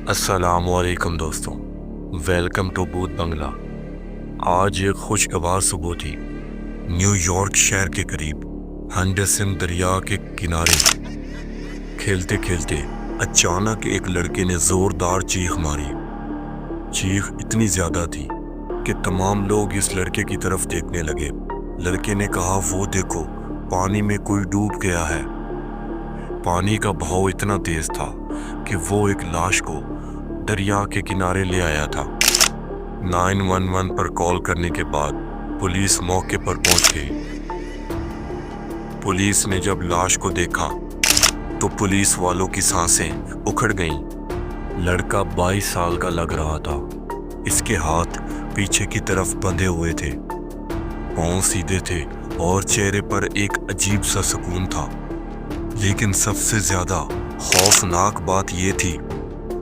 السلام علیکم دوستوں، ویلکم ٹو بھوت بنگلہ۔ آج ایک خوشگوار صبح تھی، نیو یارک شہر کے قریب ہنڈرسن دریا کے کنارے کھیلتے کھیلتے اچانک ایک لڑکے نے زوردار چیخ ماری۔ چیخ اتنی زیادہ تھی کہ تمام لوگ اس لڑکے کی طرف دیکھنے لگے۔ لڑکے نے کہا، وہ دیکھو، پانی میں کوئی ڈوب گیا ہے۔ پانی کا بہاؤ اتنا تیز تھا کہ وہ ایک لاش کو دریا کے کنارے لے آیا تھا۔ 911 پر کال کرنے کے بعد پولیس موقع پر پہنچ گئی۔ پولیس نے جب لاش کو دیکھا تو پولیس والوں کی سانسیں اکھڑ گئیں۔ لڑکا 22 سال کا لگ رہا تھا۔ اس کے ہاتھ پیچھے کی طرف بندھے ہوئے تھے، پاؤں سیدھے تھے اور چہرے پر ایک عجیب سا سکون تھا۔ لیکن سب سے زیادہ خوفناک بات یہ تھی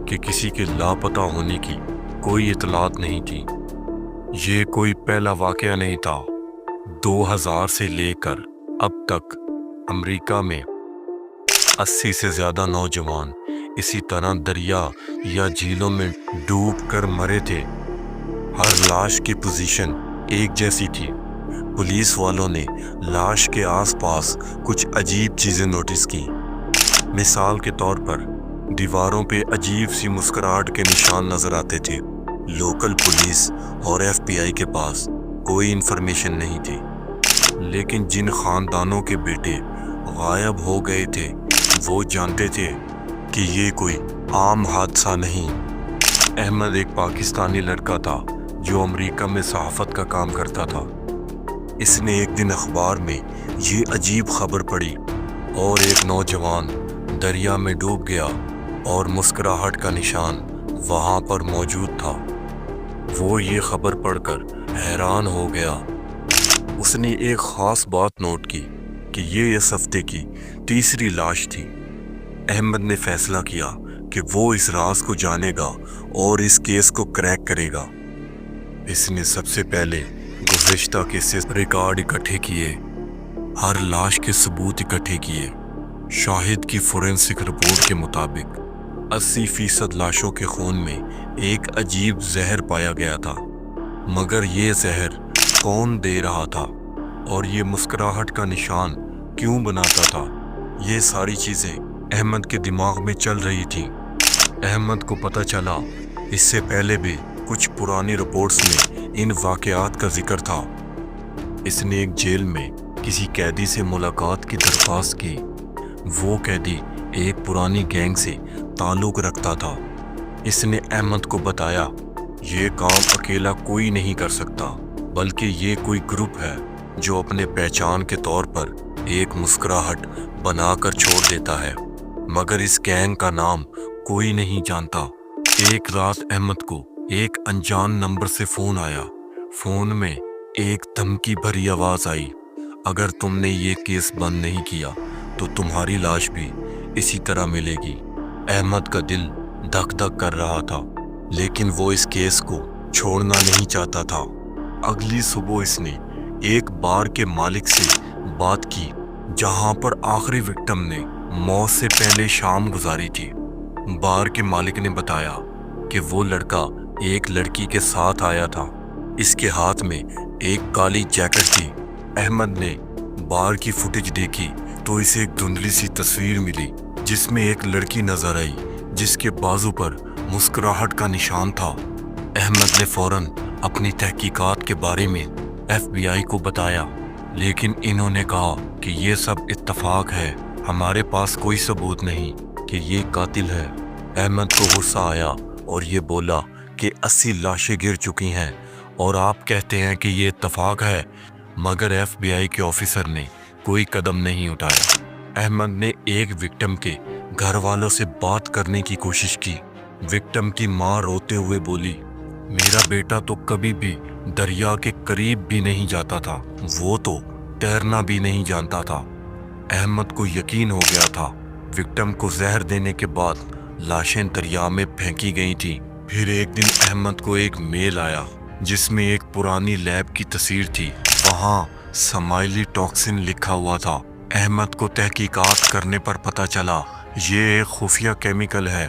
کہ کسی کے لاپتہ ہونے کی کوئی اطلاعات نہیں تھی۔ یہ کوئی پہلا واقعہ نہیں تھا۔ 2000 سے لے کر اب تک امریکہ میں 80 سے زیادہ نوجوان اسی طرح دریا یا جھیلوں میں ڈوب کر مرے تھے۔ ہر لاش کی پوزیشن ایک جیسی تھی۔ پولیس والوں نے لاش کے آس پاس کچھ عجیب چیزیں نوٹس کی۔ مثال کے طور پر دیواروں پہ عجیب سی مسکراہٹ کے نشان نظر آتے تھے۔ لوکل پولیس اور FBI کے پاس کوئی انفارمیشن نہیں تھی، لیکن جن خاندانوں کے بیٹے غائب ہو گئے تھے وہ جانتے تھے کہ یہ کوئی عام حادثہ نہیں۔ احمد ایک پاکستانی لڑکا تھا جو امریکہ میں صحافت کا کام کرتا تھا۔ اس نے ایک دن اخبار میں یہ عجیب خبر پڑھی اور ایک نوجوان دریا میں ڈوب گیا اور مسکراہٹ کا نشان وہاں پر موجود تھا۔ وہ یہ خبر پڑھ کر حیران ہو گیا۔ اس نے ایک خاص بات نوٹ کی کہ یہ اس ہفتے کی تیسری لاش تھی۔ احمد نے فیصلہ کیا کہ وہ اس راز کو جانے گا اور اس کیس کو کریک کرے گا۔ اس نے سب سے پہلے گزشتہ کیسز ریکارڈ اکٹھے کیے، ہر لاش کے ثبوت اکٹھے کیے۔ شاہد کی فورینسک رپورٹ کے مطابق 80% لاشوں کے خون میں ایک عجیب زہر پایا گیا تھا، مگر یہ زہر کون دے رہا تھا اور یہ مسکراہٹ کا نشان کیوں بناتا تھا، یہ ساری چیزیں احمد کے دماغ میں چل رہی تھیں۔ احمد کو پتہ چلا اس سے پہلے بھی کچھ پرانی رپورٹس میں ان واقعات کا ذکر تھا۔ اس نے ایک جیل میں کسی قیدی سے ملاقات کی درخواست کی۔ وہ قیدی ایک پرانی گینگ سے تعلق رکھتا تھا۔ اس نے احمد کو بتایا، یہ کام اکیلا کوئی نہیں کر سکتا، بلکہ یہ کوئی گروپ ہے جو اپنے پہچان کے طور پر ایک مسکراہٹ بنا کر چھوڑ دیتا ہے، مگر اس گینگ کا نام کوئی نہیں جانتا۔ ایک رات احمد کو ایک انجان نمبر سے فون آیا۔ فون میں ایک دھمکی بھری آواز آئی، اگر تم نے یہ کیس بند نہیں کیا تو تمہاری لاش بھی اسی طرح ملے گی۔ احمد کا دل دھک دھک کر رہا تھا، لیکن وہ اس کیس کو چھوڑنا نہیں چاہتا تھا۔ اگلی صبح اس نے ایک بار کے مالک سے بات کی جہاں پر آخری وکٹم نے موت سے پہلے شام گزاری تھی۔ بار کے مالک نے بتایا کہ وہ لڑکا ایک لڑکی کے ساتھ آیا تھا۔ اس کے ہاتھ میں ایک کالی جیکٹ تھی۔ احمد نے بار کی فوٹیج دیکھی تو اسے ایک دھندلی سی تصویر ملی جس میں ایک لڑکی نظر آئی جس کے بازو پر مسکراہٹ کا نشان تھا۔ احمد نے فوراً اپنی تحقیقات کے بارے میں FBI کو بتایا، لیکن انہوں نے کہا کہ یہ سب اتفاق ہے، ہمارے پاس کوئی ثبوت نہیں کہ یہ قاتل ہے۔ احمد کو غصہ آیا اور یہ بولا کہ 80 لاشیں گر چکی ہیں اور آپ کہتے ہیں کہ یہ اتفاق ہے، مگر FBI کے آفیسر نے کوئی قدم نہیں اٹھایا۔ احمد نے ایک وکٹم کے گھر والوں سے بات کرنے کی کوشش کی۔ وکٹم کی ماں روتے ہوئے بولی، میرا بیٹا تو کبھی بھی دریا کے قریب بھی نہیں جاتا تھا، وہ تو تیرنا بھی نہیں جانتا تھا۔ احمد کو یقین ہو گیا تھا وکٹم کو زہر دینے کے بعد لاشیں دریا میں پھینکی گئی تھیں۔ پھر ایک دن احمد کو ایک میل آیا جس میں ایک پرانی لیب کی تصویر تھی، وہاں سمائلی ٹاکسن لکھا ہوا تھا۔ احمد کو تحقیقات کرنے پر پتہ چلا یہ ایک خفیہ کیمیکل ہے